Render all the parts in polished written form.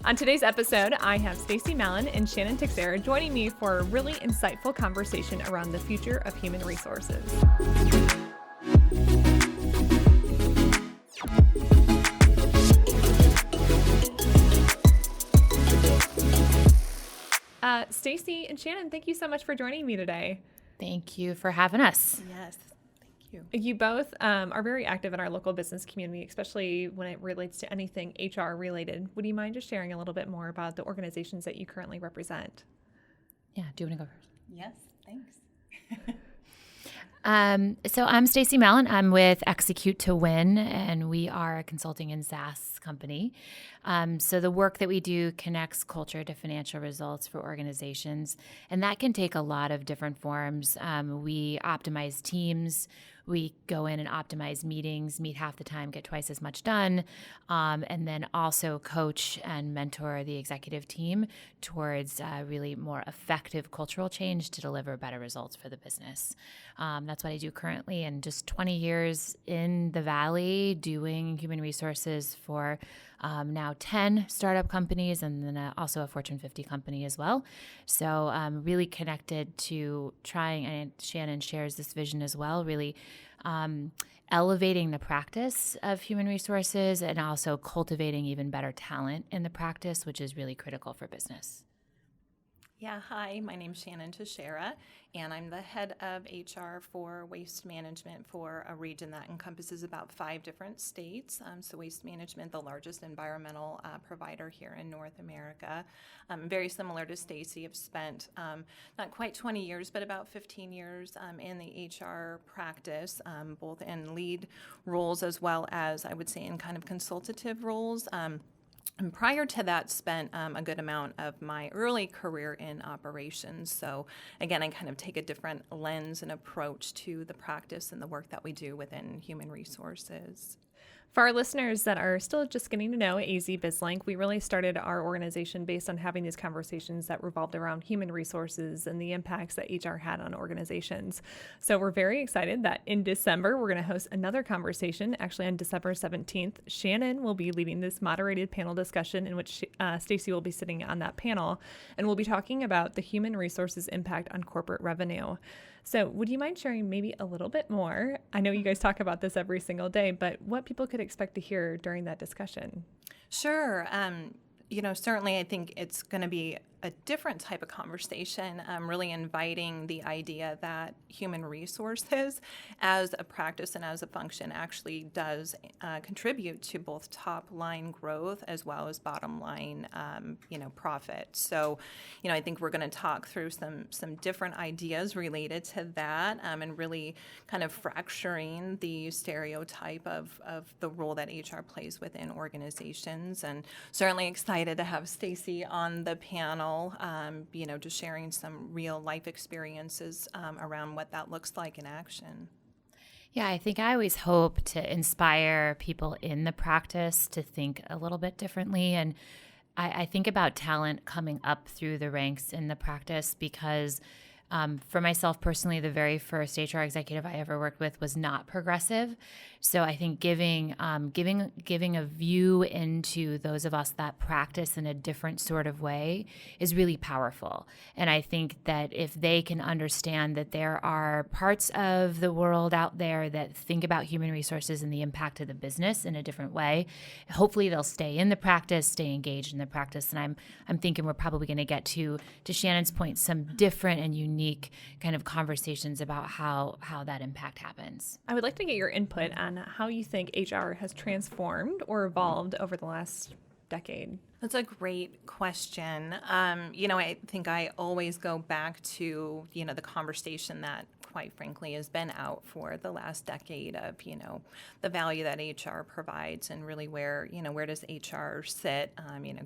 On today's episode, I have Stacie Mallen and Shannon Teixeira joining me for a really insightful conversation around the future of human resources. Stacie and Shannon, thank you so much for joining me today. Thank you for having us. Yes, thank you. You both are very active in our local business community, especially when it relates to anything HR related. Would you mind just sharing a little bit more about the organizations that you currently represent? Yeah, do you want to go first? Yes, thanks. So I'm Stacie Mallen. I'm with Execute to Win, and we are a consulting and SaaS company. So the work that we do connects culture to financial results for organizations, and that can take a lot of different forms. We optimize teams. We go in and optimize meetings, meet half the time, get twice as much done, and then also coach and mentor the executive team towards really more effective cultural change to deliver better results for the business. That's what I do currently, and just 20 years in the Valley doing human resources for now 10 startup companies and then also a Fortune 50 company as well. So really connected to trying, and Shannon shares this vision as well, really elevating the practice of human resources and also cultivating even better talent in the practice, which is really critical for business. Yeah, hi, my name's Shannon Teixeira, and I'm the head of HR for waste management for a region that encompasses about 5 different states. So Waste Management, the largest environmental provider here in North America. Very similar to Stacie, I've spent not quite 20 years, but about 15 years in the HR practice, both in lead roles as well as, I would say, in kind of consultative roles. And prior to that, spent a good amount of my early career in operations. So again, I kind of take a different lens and approach to the practice and the work that we do within human resources. For our listeners that are still just getting to know AZ BizLink, we really started our organization based on having these conversations that revolved around human resources and the impacts that HR had on organizations. So we're very excited that in December, we're going to host another conversation. Actually, on December 17th, Shannon will be leading this moderated panel discussion in which Stacie will be sitting on that panel, and we'll be talking about the human resources impact on corporate revenue. So would you mind sharing maybe a little bit more? I know you guys talk about this every single day, but what people could expect to hear during that discussion? Sure. Certainly I think it's going to be a different type of conversation, really inviting the idea that human resources as a practice and as a function actually does contribute to both top line growth as well as bottom line, profit. So, I think we're going to talk through some different ideas related to that, and really kind of fracturing the stereotype of the role that HR plays within organizations. And certainly excited to have Stacie on the panel. Just sharing some real life experiences around what that looks like in action. Yeah, I think I always hope to inspire people in the practice to think a little bit differently. And I think about talent coming up through the ranks in the practice because for myself personally, the very first HR executive I ever worked with was not progressive. So I think giving a view into those of us that practice in a different sort of way is really powerful. And I think that if they can understand that there are parts of the world out there that think about human resources and the impact of the business in a different way, hopefully they'll stay in the practice, stay engaged in the practice. And I'm thinking we're probably going to get to Shannon's point, some different and unique kind of conversations about how that impact happens. I would like to get your input on how you think HR has transformed or evolved over the last decade. That's a great question. I think I always go back to, the conversation that quite frankly has been out for the last decade of, the value that HR provides and really where does HR sit,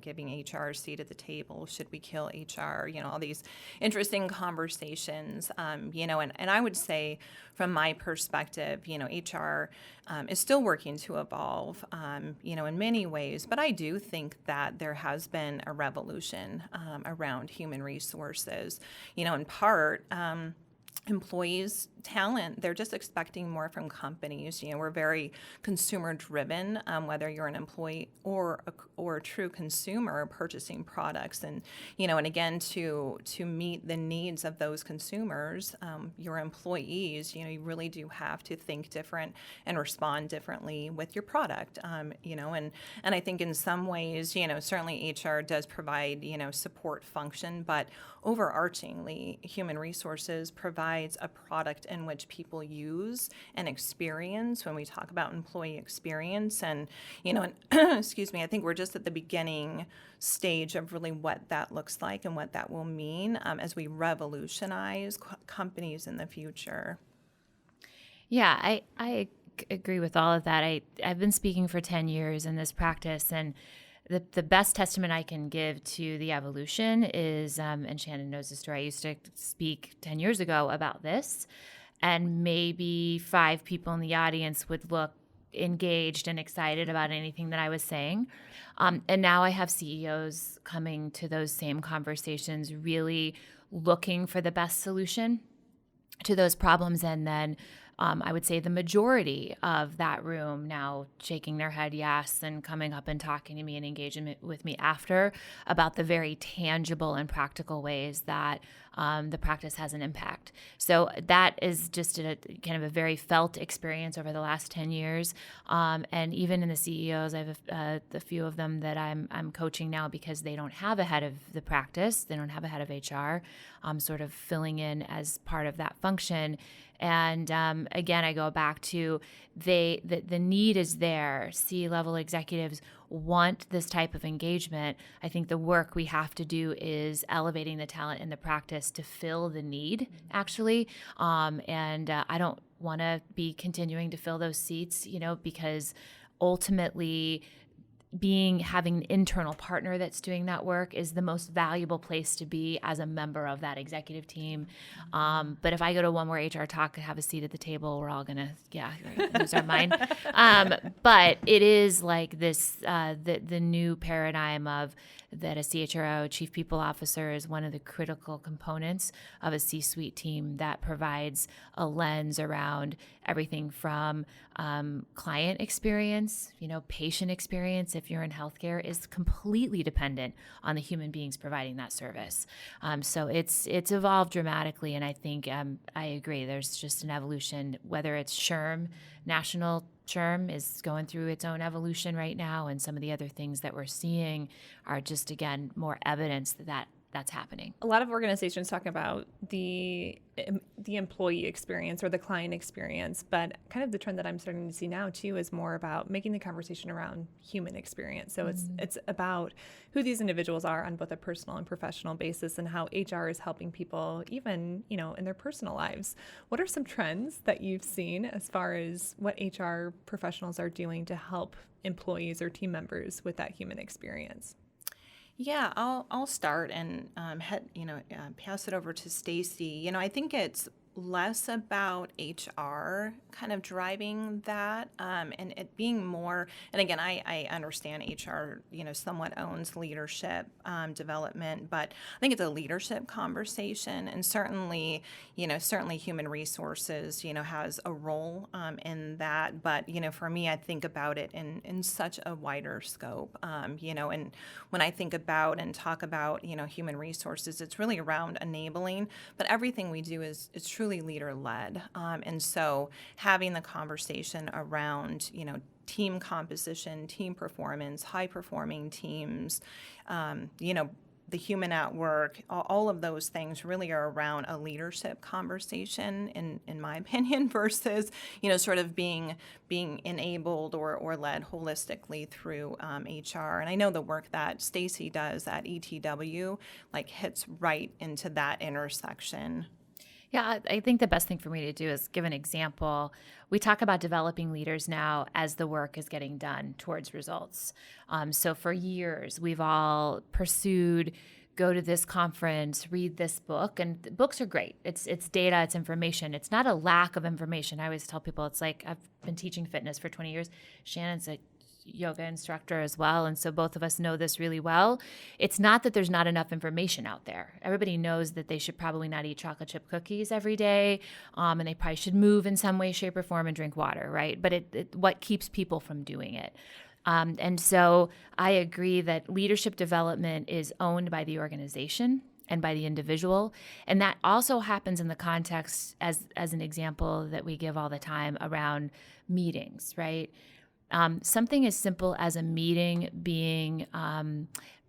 giving HR a seat at the table, should we kill HR, all these interesting conversations, and I would say from my perspective, HR is still working to evolve, in many ways, but I do think that there has been a revolution around human resources, in part, employees talent, they're just expecting more from companies. We're very consumer driven, whether you're an employee or a true consumer purchasing products. And again, to meet the needs of those consumers, your employees, you really do have to think different and respond differently with your product. And I think in some ways, certainly HR does provide, support function, but overarchingly, human resources provides a product in which people use and experience when we talk about employee experience. And, excuse me, I think we're just at the beginning stage of really what that looks like and what that will mean as we revolutionize companies in the future. Yeah, I agree with all of that. I've been speaking for 10 years in this practice, and the best testament I can give to the evolution is, and Shannon knows the story, I used to speak 10 years ago about this, and maybe 5 people in the audience would look engaged and excited about anything that I was saying. And now I have CEOs coming to those same conversations, really looking for the best solution to those problems, and then I would say the majority of that room now shaking their head yes and coming up and talking to me and engaging with me after about the very tangible and practical ways that the practice has an impact. So that is just a kind of a very felt experience over the last 10 years. And even in the CEOs, I have a few of them that I'm coaching now because they don't have a head of the practice. They don't have a head of HR, sort of filling in as part of that function. And again, I go back to the need is there. C-level executives want this type of engagement. I think the work we have to do is elevating the talent in the practice to fill the need, actually. And I don't want to be continuing to fill those seats, because ultimately having an internal partner that's doing that work is the most valuable place to be as a member of that executive team. But if I go to one more HR talk and have a seat at the table, we're all gonna lose our mind. But it is like this, the new paradigm of that a CHRO, Chief People Officer, is one of the critical components of a C-suite team that provides a lens around everything from client experience, patient experience, if you're in healthcare, is completely dependent on the human beings providing that service. So it's evolved dramatically, and I think I agree. There's just an evolution, whether it's SHRM, National SHRM is going through its own evolution right now, and some of the other things that we're seeing are just, again, more evidence that that's happening. A lot of organizations talk about the employee experience or the client experience, but kind of the trend that I'm starting to see now too is more about making the conversation around human experience. So it's about who these individuals are on both a personal and professional basis, and how HR is helping people even, in their personal lives. What are some trends that you've seen as far as what HR professionals are doing to help employees or team members with that human experience? Yeah, I'll start and pass it over to Stacie. I think it's less about HR kind of driving that, and it being more. And again, I understand HR, somewhat owns leadership development, but I think it's a leadership conversation, and certainly human resources, has a role in that. But for me, I think about it in such a wider scope. And when I think about and talk about human resources, it's really around enabling, but everything we do is truly leader-led. And so having the conversation around, team composition, team performance, high-performing teams, the human at work, all of those things really are around a leadership conversation, in my opinion, versus, sort of being enabled or led holistically through HR. And I know the work that Stacie does at ETW hits right into that intersection. Yeah, I think the best thing for me to do is give an example. We talk about developing leaders now as the work is getting done towards results. So for years, we've all pursued, go to this conference, read this book, and the books are great. It's data, it's information. It's not a lack of information. I always tell people, it's like, I've been teaching fitness for 20 years. Shannon's like, yoga instructor as well. And so both of us know this really well. It's not that there's not enough information out there. Everybody knows that they should probably not eat chocolate chip cookies every day. And they probably should move in some way, shape, or form and drink water, right? But what keeps people from doing it? And so I agree that leadership development is owned by the organization and by the individual. And that also happens in the context, as an example that we give all the time, around meetings, right? Something as simple as a meeting being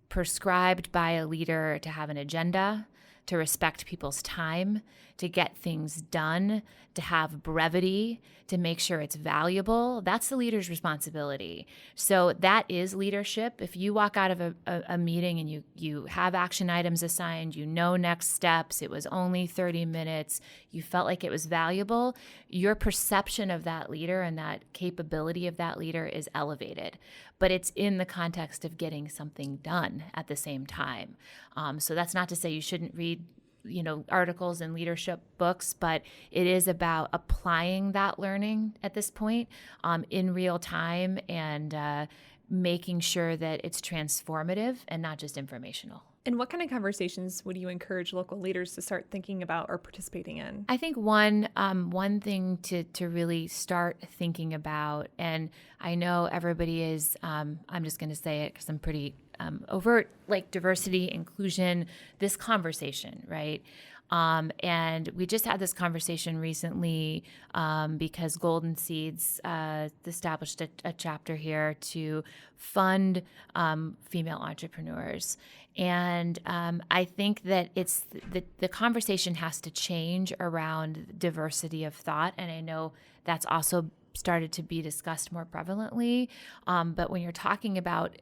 prescribed by a leader to have an agenda, to respect people's time, to get things done, to have brevity, to make sure it's valuable. That's the leader's responsibility. So that is leadership. If you walk out of a meeting and you have action items assigned, you know next steps, it was only 30 minutes, you felt like it was valuable, your perception of that leader and that capability of that leader is elevated. But it's in the context of getting something done at the same time. So that's not to say you shouldn't read articles and leadership books, but it is about applying that learning at this point in real time and making sure that it's transformative and not just informational. And what kind of conversations would you encourage local leaders to start thinking about or participating in? I think one thing to really start thinking about, and I know everybody is, I'm just going to say it because I'm pretty overt, like diversity, inclusion, this conversation, right? And we just had this conversation recently because Golden Seeds established a chapter here to fund female entrepreneurs. And I think that it's the conversation has to change around diversity of thought. And I know that's also started to be discussed more prevalently. But when you're talking about,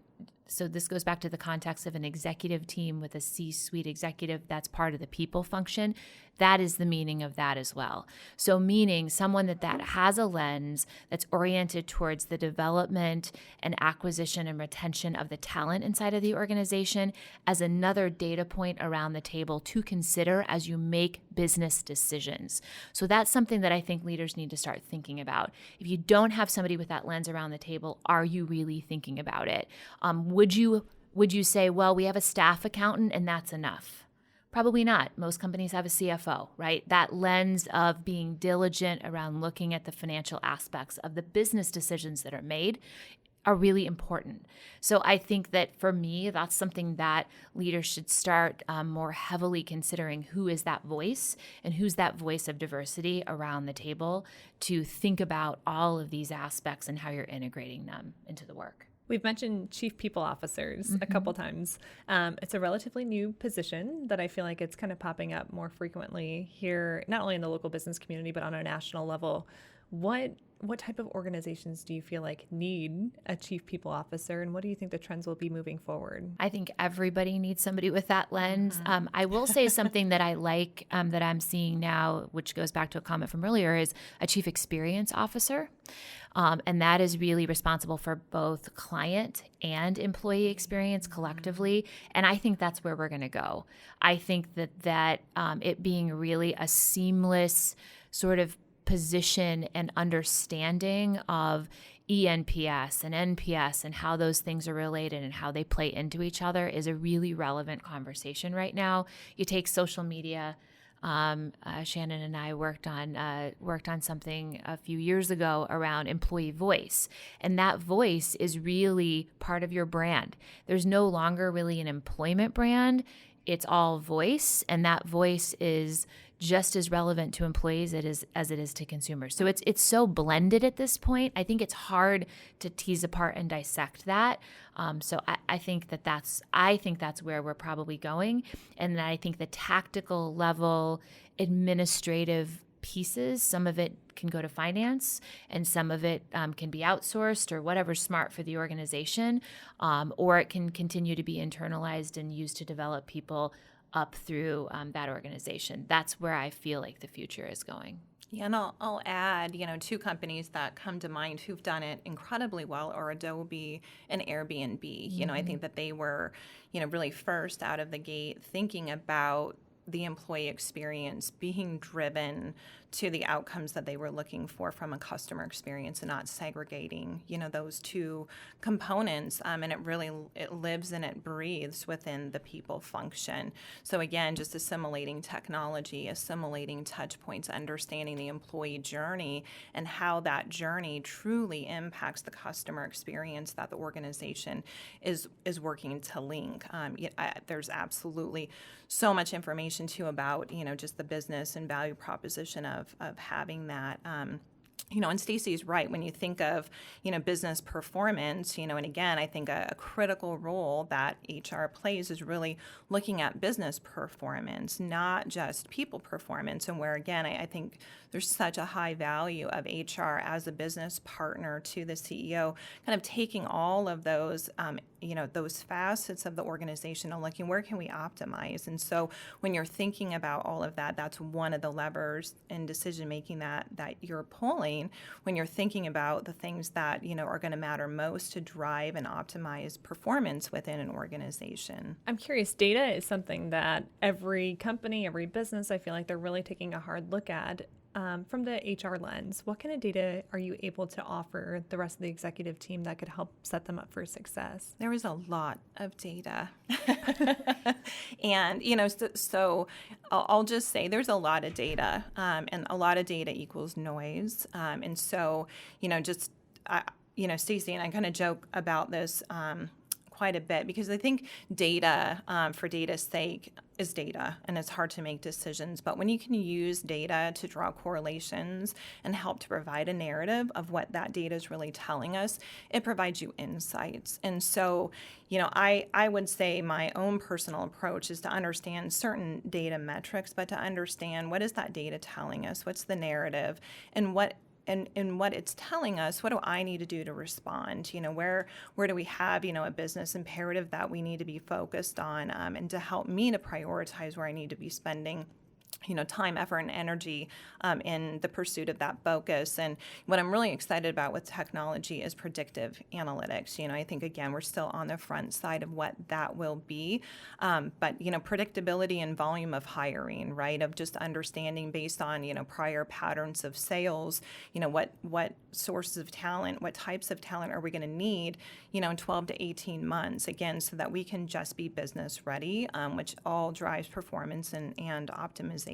so this goes back to the context of an executive team with a C-suite executive that's part of the people function. That is the meaning of that as well. So meaning someone that has a lens that's oriented towards the development and acquisition and retention of the talent inside of the organization as another data point around the table to consider as you make business decisions. So that's something that I think leaders need to start thinking about. If you don't have somebody with that lens around the table, are you really thinking about it? Would you say, well, we have a staff accountant and that's enough? Probably not. Most companies have a CFO, right? That lens of being diligent around looking at the financial aspects of the business decisions that are made are really important. So I think that for me, that's something that leaders should start more heavily considering, who is that voice and who's that voice of diversity around the table to think about all of these aspects and how you're integrating them into the work. We've mentioned chief people officers a couple times. It's a relatively new position that I feel like it's kind of popping up more frequently here, not only in the local business community, but on a national level. What type of organizations do you feel like need a chief people officer, and what do you think the trends will be moving forward? I think everybody needs somebody with that lens. I will say something that I like that I'm seeing now, which goes back to a comment from earlier, is a chief experience officer. And that is really responsible for both client and employee experience collectively. And I think that's where we're going to go. I think that it being really a seamless sort of position and understanding of ENPS and NPS and how those things are related and how they play into each other is a really relevant conversation right now. You take social media. Shannon and I worked on something a few years ago around employee voice, and that voice is really part of your brand. There's no longer really an employment brand. It's all voice, and that voice is just as relevant to employees as it is to consumers. So it's so blended at this point. I think it's hard to tease apart and dissect that. So I think that's where we're probably going. And I think the tactical level administrative pieces, some of it can go to finance and some of it can be outsourced or whatever's smart for the organization, or it can continue to be internalized and used to develop people up through that organization. That's where I feel like the future is going. Yeah, and I'll add, two companies that come to mind who've done it incredibly well are Adobe and Airbnb. Mm-hmm. I think that they were, really first out of the gate thinking about the employee experience, being driven to the outcomes that they were looking for from a customer experience and not segregating, those two components. And it lives and it breathes within the people function. So again, just assimilating technology, assimilating touch points, understanding the employee journey and how that journey truly impacts the customer experience that the organization is working to link. There's absolutely so much information too about, just the business and value proposition of having that. And Stacie's right. When you think of, business performance, and again, I think a critical role that HR plays is really looking at business performance, not just people performance. And where, again, I think there's such a high value of HR as a business partner to the CEO, kind of taking all of those, those facets of the organization and looking where can we optimize. And so when you're thinking about all of that, that's one of the levers in decision making that you're pulling when you're thinking about the things that are going to matter most to drive and optimize performance within an organization. I'm curious, data is something that every company, every business, I feel like they're really taking a hard look at. From the HR lens, what kind of data are you able to offer the rest of the executive team that could help set them up for success? There is a lot of data. And, so I'll just say there's a lot of data, and a lot of data equals noise. And so, Stacie and I kind of joke about this quite a bit because I think data, for data's sake, is data, and it's hard to make decisions. But when you can use data to draw correlations and help to provide a narrative of what that data is really telling us, it provides you insights. And so, I would say my own personal approach is to understand certain data metrics, but to understand what is that data telling us, what's the narrative, and what it's telling us, what do I need to do to respond? Where do we have, a business imperative that we need to be focused on, and to help me to prioritize where I need to be spending time, effort, and energy in the pursuit of that focus. And what I'm really excited about with technology is predictive analytics. I think, again, we're still on the front side of what that will be. But, predictability and volume of hiring, right, of just understanding based on, prior patterns of sales, what sources of talent, what types of talent are we going to need, in 12 to 18 months, again, so that we can just be business ready, which all drives performance and optimization.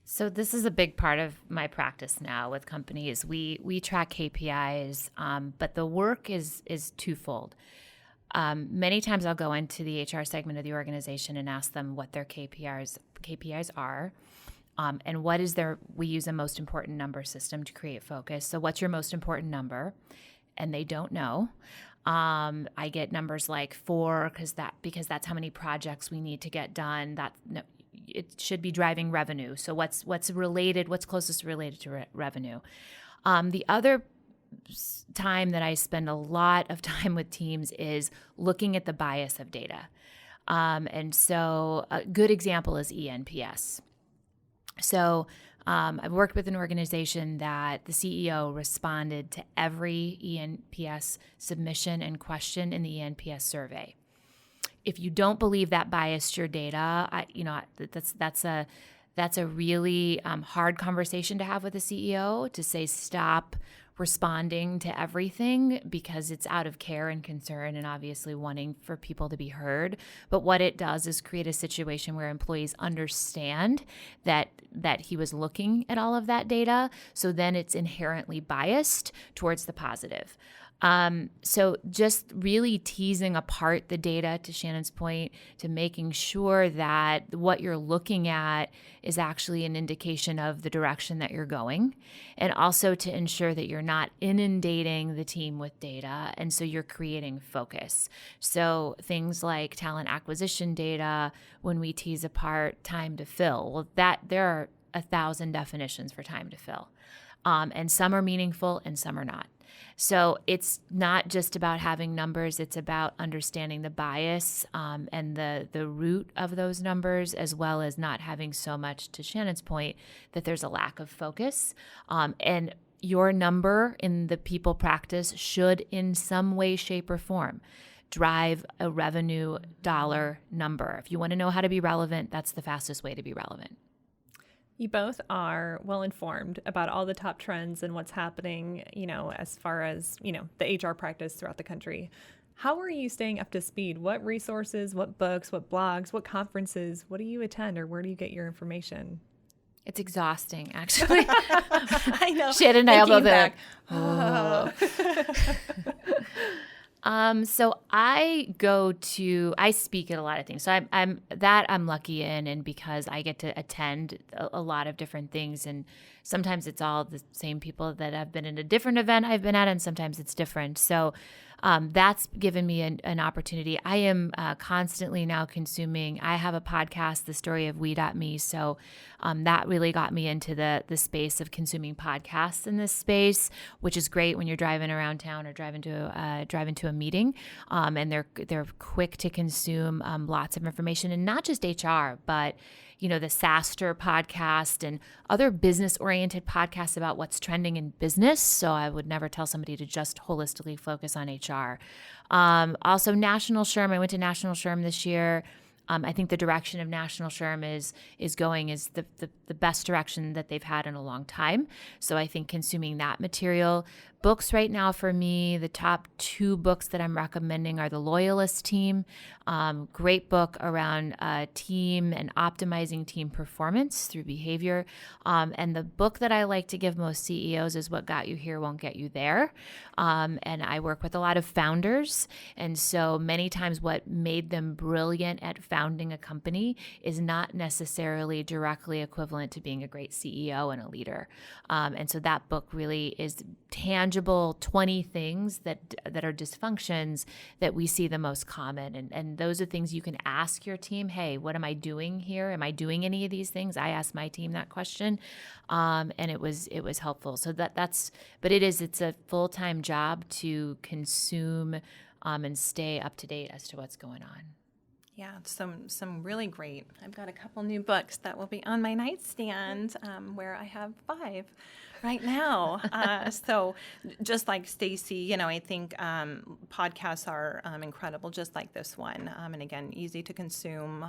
So this is a big part of my practice now with companies. We track KPIs, but the work is twofold. Many times I'll go into the HR segment of the organization and ask them what their KPIs are, and what is we use a most important number system to create focus. So what's your most important number? And they don't know. I get numbers like 4 because that's how many projects we need to get done. It should be driving revenue. So what's related? What's closest related to revenue? The other time that I spend a lot of time with teams is looking at the bias of data. And so a good example is ENPS. So I've worked with an organization that the CEO responded to every ENPS submission and question in the ENPS survey. If you don't believe that biased your data, that's a really hard conversation to have with a CEO, to say stop responding to everything because it's out of care and concern and obviously wanting for people to be heard. But what it does is create a situation where employees understand that he was looking at all of that data. So then it's inherently biased towards the positive. So just really teasing apart the data, to Shannon's point, to making sure that what you're looking at is actually an indication of the direction that you're going, and also to ensure that you're not inundating the team with data, and so you're creating focus. So things like talent acquisition data, when we tease apart time to fill, well, there are 1,000 definitions for time to fill, and some are meaningful and some are not. So it's not just about having numbers, it's about understanding the bias and the root of those numbers, as well as not having so much, to Shannon's point, that there's a lack of focus. And your number in the people practice should in some way, shape, or form drive a revenue dollar number. If you want to know how to be relevant, that's the fastest way to be relevant. You both are well informed about all the top trends and what's happening, as far as, the HR practice throughout the country. How are you staying up to speed? What resources, what books, what blogs, what conferences, what do you attend, or where do you get your information? It's exhausting, actually. I know. Shannon and I Thinking both back, So I speak at a lot of things. So I'm lucky in, and because I get to attend a lot of different things, and sometimes it's all the same people that have been in a different event I've been at, and sometimes it's different. So that's given me an opportunity. I am constantly now consuming. I have a podcast, The Story of We.me. So that really got me into the space of consuming podcasts in this space, which is great when you're driving around town or driving to a meeting. And they're quick to consume lots of information, and not just HR, but the SaaStr podcast and other business-oriented podcasts about what's trending in business. So I would never tell somebody to just holistically focus on HR. Also, National SHRM. I went to National SHRM this year. I think the direction of National SHRM is going is the best direction that they've had in a long time. So I think consuming that material. Books right now for me, the top 2 books that I'm recommending are The Loyalist Team, great book around team and optimizing team performance through behavior. And the book that I like to give most CEOs is What Got You Here Won't Get You There. And I work with a lot of founders. And so many times what made them brilliant at founding a company is not necessarily directly equivalent to being a great CEO and a leader. And so that book really is tangible 20 things that are dysfunctions that we see the most common. And those are things you can ask your team. Hey, what am I doing here? Am I doing any of these things? I asked my team that question. And it was helpful. So it's a full-time job to consume and stay up to date as to what's going on. Yeah, some really great. I've got a couple new books that will be on my nightstand, where I have 5 right now. So just like Stacie, I think podcasts are incredible, just like this one. And again, easy to consume.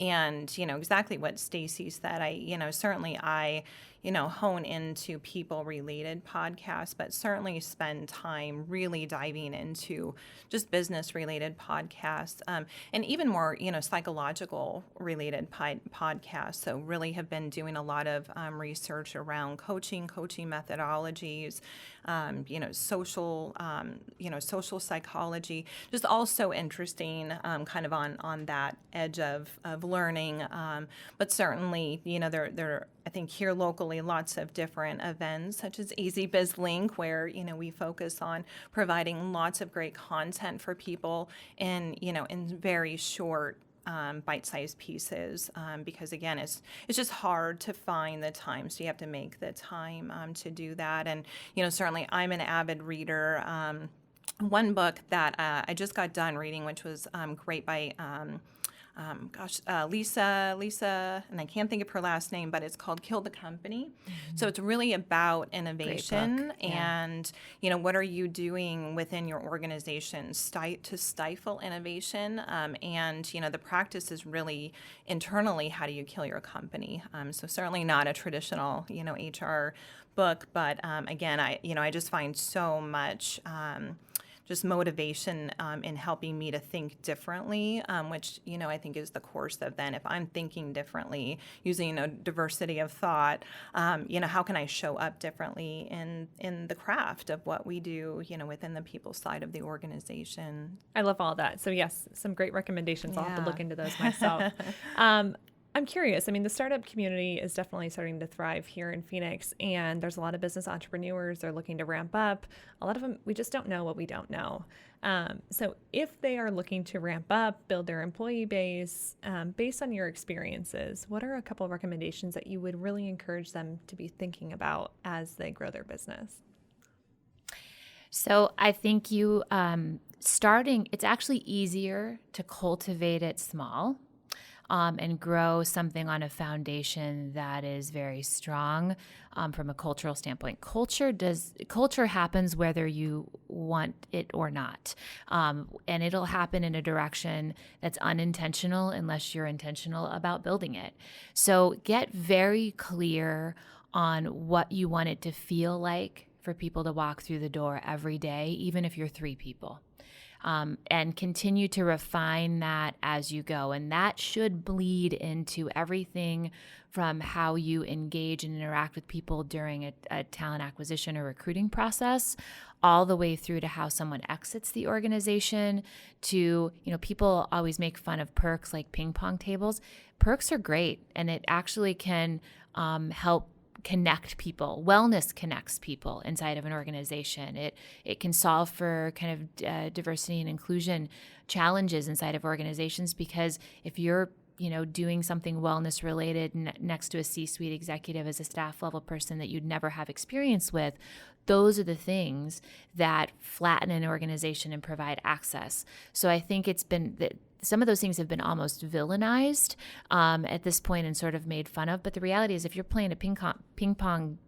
And exactly what Stacie said. I hone into people-related podcasts, but certainly spend time really diving into just business-related podcasts, and even more, psychological-related podcasts. So really have been doing a lot of research around coaching methodologies, social psychology. Just also interesting, kind of on that edge of learning. But certainly, there I think here locally, lots of different events such as Easy Biz Link, where we focus on providing lots of great content for people in very short bite-sized pieces, because again, it's just hard to find the time, so you have to make the time to do that. And certainly I'm an avid reader. One book that I just got done reading, which was great, by Lisa, and I can't think of her last name, but it's called Kill the Company. Mm-hmm. So it's really about innovation and, what are you doing within your organization to stifle innovation? And, the practice is really internally, how do you kill your company? So certainly not a traditional, HR book, but again, I just find so much just motivation in helping me to think differently, which, I think is the course of then, if I'm thinking differently, using a diversity of thought, how can I show up differently in the craft of what we do, within the people side of the organization. I love all that. So yes, some great recommendations. Yeah. I'll have to look into those myself. I'm curious. I mean, the startup community is definitely starting to thrive here in Phoenix, and there's a lot of business entrepreneurs. They're looking to ramp up. A lot of them, we just don't know what we don't know. So if they are looking to ramp up, build their employee base, based on your experiences, what are a couple of recommendations that you would really encourage them to be thinking about as they grow their business? So I think it's actually easier to cultivate it small. and grow something on a foundation that is very strong from a cultural standpoint. Culture happens whether you want it or not, and it'll happen in a direction that's unintentional unless you're intentional about building it. So get very clear on what you want it to feel like for people to walk through the door every day, even if you're 3 people. And continue to refine that as you go. And that should bleed into everything from how you engage and interact with people during a talent acquisition or recruiting process, all the way through to how someone exits the organization to, people always make fun of perks like ping pong tables. Perks are great, and it actually can help connect people. Wellness connects people inside of an organization. It can solve for kind of diversity and inclusion challenges inside of organizations, because if you're doing something wellness related next to a C-suite executive as a staff level person that you'd never have experience with, those are the things that flatten an organization and provide access. So I think it's been that some of those things have been almost villainized at this point and sort of made fun of. But the reality is, if you're playing a ping pong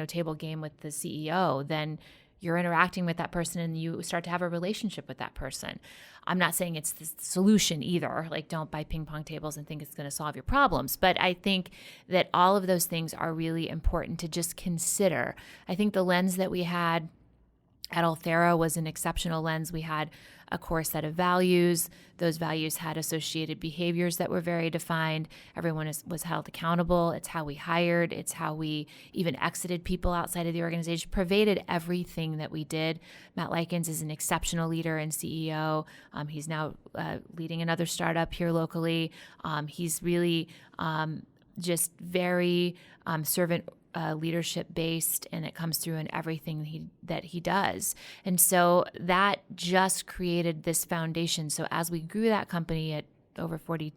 table game with the CEO, then you're interacting with that person and you start to have a relationship with that person. I'm not saying it's the solution either. Like, don't buy ping pong tables and think it's going to solve your problems. But I think that all of those things are really important to just consider. I think the lens that we had at Althera was an exceptional lens. We had a core set of values. Those values had associated behaviors that were very defined. Everyone was held accountable. It's how we hired. It's how we even exited people outside of the organization, pervaded everything that we did. Matt Likens is an exceptional leader and CEO. He's now leading another startup here locally. He's really just very servant leadership based, and it comes through in everything that he does. And so that just created this foundation. So as we grew that company at over 42%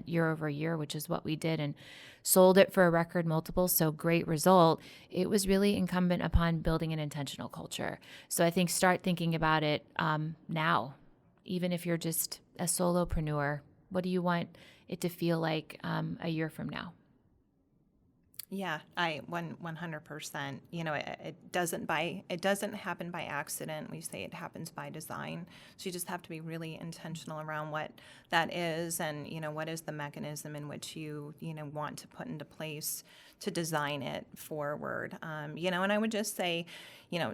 year over year, which is what we did, and sold it for a record multiple, so great result, it was really incumbent upon building an intentional culture. So I think start thinking about it now, even if you're just a solopreneur. What do you want it to feel like a year from now? Yeah, I 100%. It doesn't happen by accident. We say it happens by design. So you just have to be really intentional around what that is, and what is the mechanism in which you want to put into place to design it forward. And I would just say,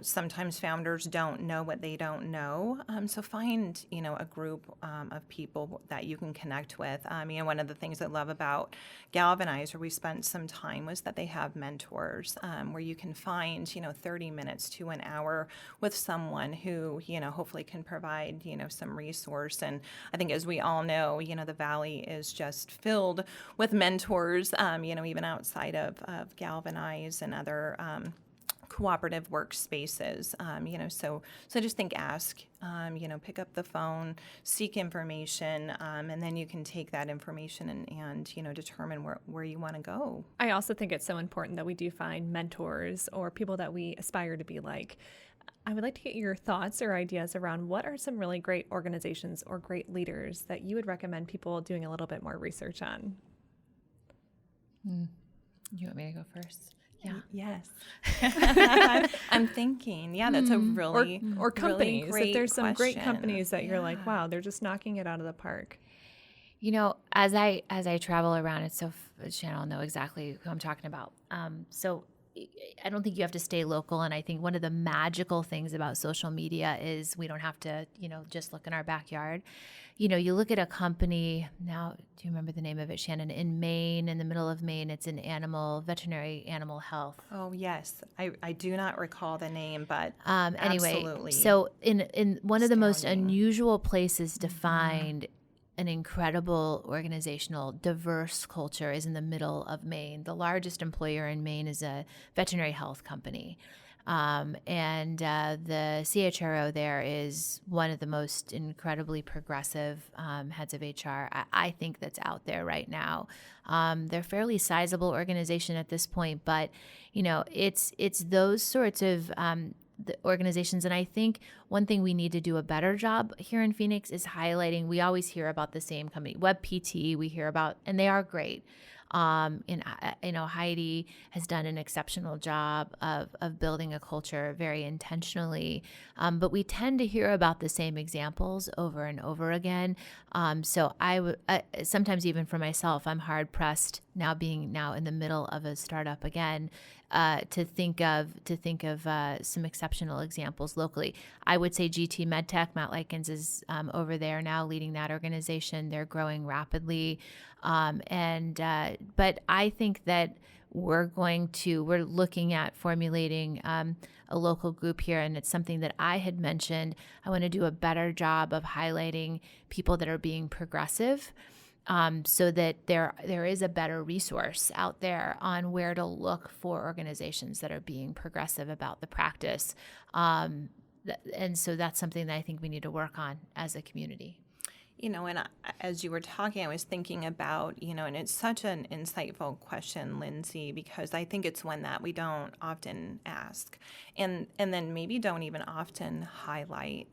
sometimes founders don't know what they don't know. So find a group of people that you can connect with. One of the things I love about Galvanize, where we spent some time, was that they have mentors where you can find 30 minutes to an hour with someone who hopefully can provide some resource. And I think, as we all know, the Valley is just filled with mentors, even outside of Galvanize and other cooperative workspaces. So just ask, pick up the phone, seek information, and then you can take that information and determine where you want to go. I also think it's so important that we do find mentors or people that we aspire to be like. I would like to get your thoughts or ideas around what are some really great organizations or great leaders that you would recommend people doing a little bit more research on. You want me to go first? Yeah. Yes. I'm thinking, that's a really or companies. Really great if there's some great question. companies that you're like, wow, they're just knocking it out of the park. As I travel around, it's so Shannon will know exactly who I'm talking about. So I don't think you have to stay local. And I think one of the magical things about social media is we don't have to, just look in our backyard. You look at a company now, do you remember the name of it, Shannon? In Maine, in the middle of Maine, it's an veterinary animal health. Oh, yes. I do not recall the name, but anyway, absolutely. So in one of the most unusual places to find an incredible organizational, diverse culture is in the middle of Maine. The largest employer in Maine is a veterinary health company. And the CHRO there is one of the most incredibly progressive heads of HR I think that's out there right now. They're a fairly sizable organization at this point, but it's those sorts of the organizations. And I think one thing we need to do a better job here in Phoenix is highlighting. We always hear about the same company, WebPT. We hear about, and they are great. Heidi has done an exceptional job of building a culture very intentionally, but we tend to hear about the same examples over and over again. So sometimes even for myself, I'm hard pressed being in the middle of a startup again, to think of some exceptional examples locally. I would say GT MedTech, Matt Likens is over there now leading that organization. They're growing rapidly. But I think that we're looking at formulating a local group here, and it's something that I had mentioned. I want to do a better job of highlighting people that are being progressive, so that there is a better resource out there on where to look for organizations that are being progressive about the practice. And so that's something that I think we need to work on as a community. As you were talking, I was thinking about, and it's such an insightful question, Lindsay, because I think it's one that we don't often ask, and then maybe don't even often highlight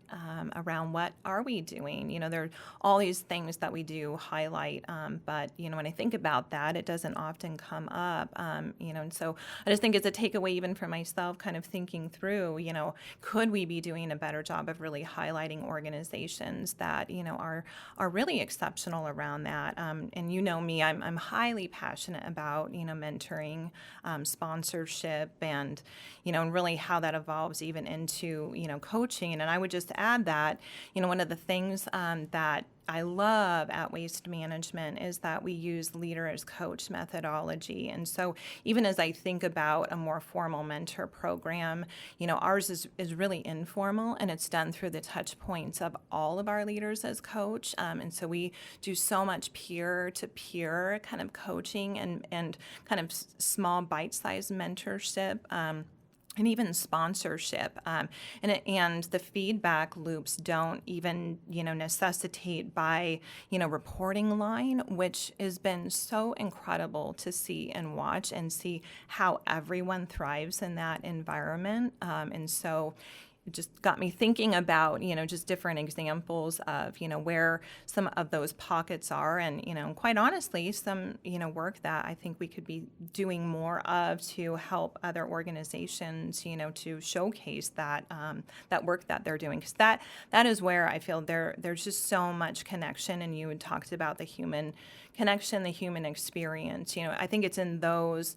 around what are we doing. There are all these things that we do highlight, but when I think about that, it doesn't often come up. And so I just think it's a takeaway even for myself, kind of thinking through, could we be doing a better job of really highlighting organizations that are really exceptional around that. And me, I'm highly passionate about, mentoring, sponsorship, and, and really how that evolves even into, coaching. And I would just add that, one of the things that I love at Waste Management is that we use leader as coach methodology. And so even as I think about a more formal mentor program, ours is really informal, and it's done through the touch points of all of our leaders as coach. And so we do so much peer-to-peer kind of coaching and kind of small bite-sized mentorship. And even sponsorship, and the feedback loops don't even necessitate by reporting line, which has been so incredible to see and watch and see how everyone thrives in that environment. And so it just got me thinking about, just different examples of, where some of those pockets are, and, quite honestly, some, work that I think we could be doing more of to help other organizations, to showcase that that work that they're doing. Because that is where I feel there's just so much connection, and you had talked about the human connection, the human experience. I think it's in those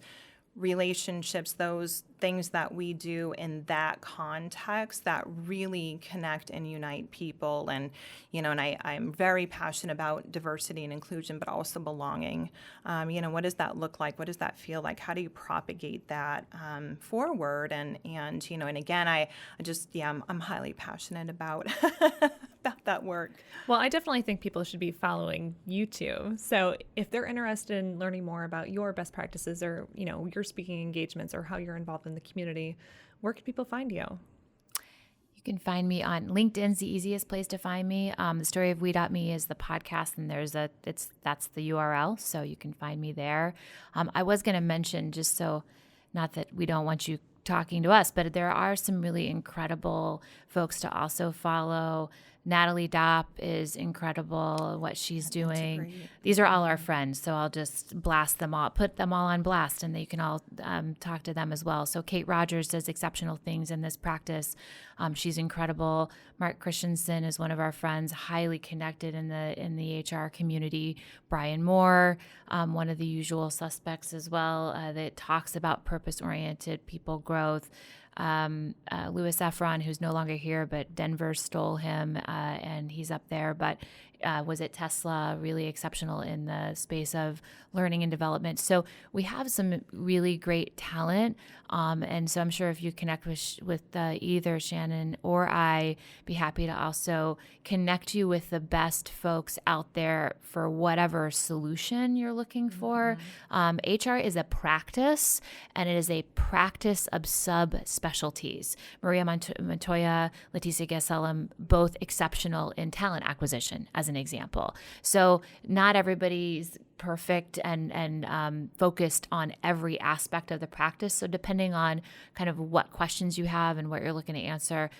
relationships, those things that we do in that context that really connect and unite people. And, I'm very passionate about diversity and inclusion, but also belonging. What does that look like? What does that feel like? How do you propagate that forward? And again, I'm highly passionate about about that work. Well, I definitely think people should be following you too. So if they're interested in learning more about your best practices, or, your speaking engagements, or how you're involved in the community, where can people find you? You can find me on LinkedIn's the easiest place to find me. The Story of We.me is the podcast, and that's the URL, so you can find me there. I was going to mention, just so, not that we don't want you talking to us, but there are some really incredible folks to also follow. Natalie Dopp is incredible, what she's doing. These are all our friends, so I'll just put them all on blast, and you can all talk to them as well. So Kate Rogers does exceptional things in this practice. She's incredible. Mark Christensen is one of our friends, highly connected in the HR community. Brian Moore, one of the usual suspects as well, that talks about purpose-oriented people growth. Louis Efron, who's no longer here, but Denver stole him, and he's up there, but was at Tesla, really exceptional in the space of learning and development. So we have some really great talent, and so I'm sure if you connect with either Shannon or I, be happy to also connect you with the best folks out there for whatever solution you're looking for. HR is a practice, and it is a practice of subspecialties. Maria Montoya, Leticia Gasellum, both exceptional in talent acquisition, as an example. So not everybody's perfect and focused on every aspect of the practice. So depending on kind of what questions you have and what you're looking to answer,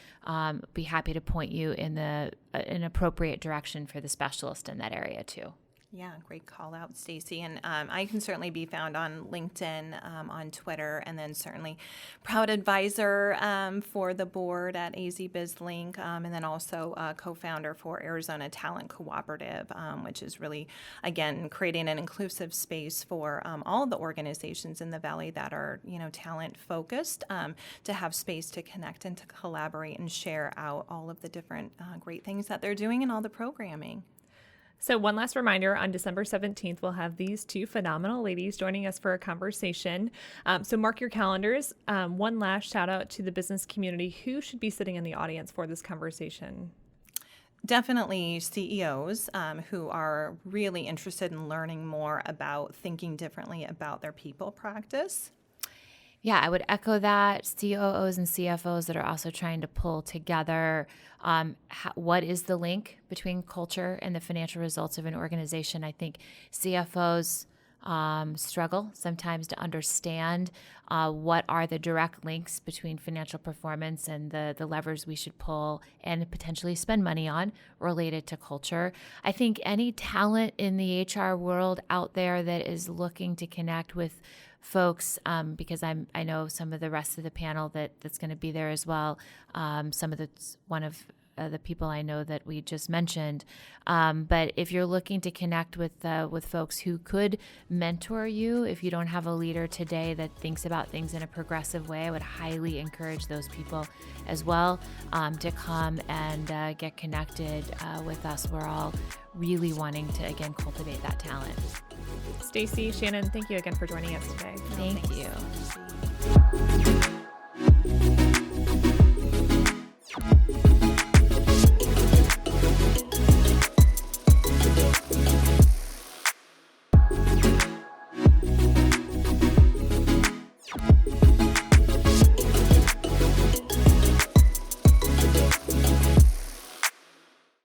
be happy to point you in an appropriate direction for the specialist in that area too. Yeah, great call out, Stacie. And I can certainly be found on LinkedIn, on Twitter, and then certainly proud advisor for the board at AZ BizLink, and then also co-founder for Arizona Talent Cooperative, which is really, again, creating an inclusive space for all of the organizations in the Valley that are, talent focused, to have space to connect and to collaborate and share out all of the different great things that they're doing and all the programming. So one last reminder, on December 17th, we'll have these two phenomenal ladies joining us for a conversation. So mark your calendars. One last shout out to the business community. Who should be sitting in the audience for this conversation? Definitely CEOs who are really interested in learning more about thinking differently about their people practice. Yeah, I would echo that. COOs and CFOs that are also trying to pull together what is the link between culture and the financial results of an organization. I think CFOs struggle sometimes to understand what are the direct links between financial performance and the levers we should pull and potentially spend money on related to culture. I think any talent in the HR world out there that is looking to connect with folks, because I know some of the rest of the panel that's going to be there as well. One of the people I know that we just mentioned. But if you're looking to connect with folks who could mentor you, if you don't have a leader today that thinks about things in a progressive way, I would highly encourage those people as well to come and get connected with us. We're all really wanting to, again, cultivate that talent. Stacie, Shannon, thank you again for joining us today. Thank you. Stacie.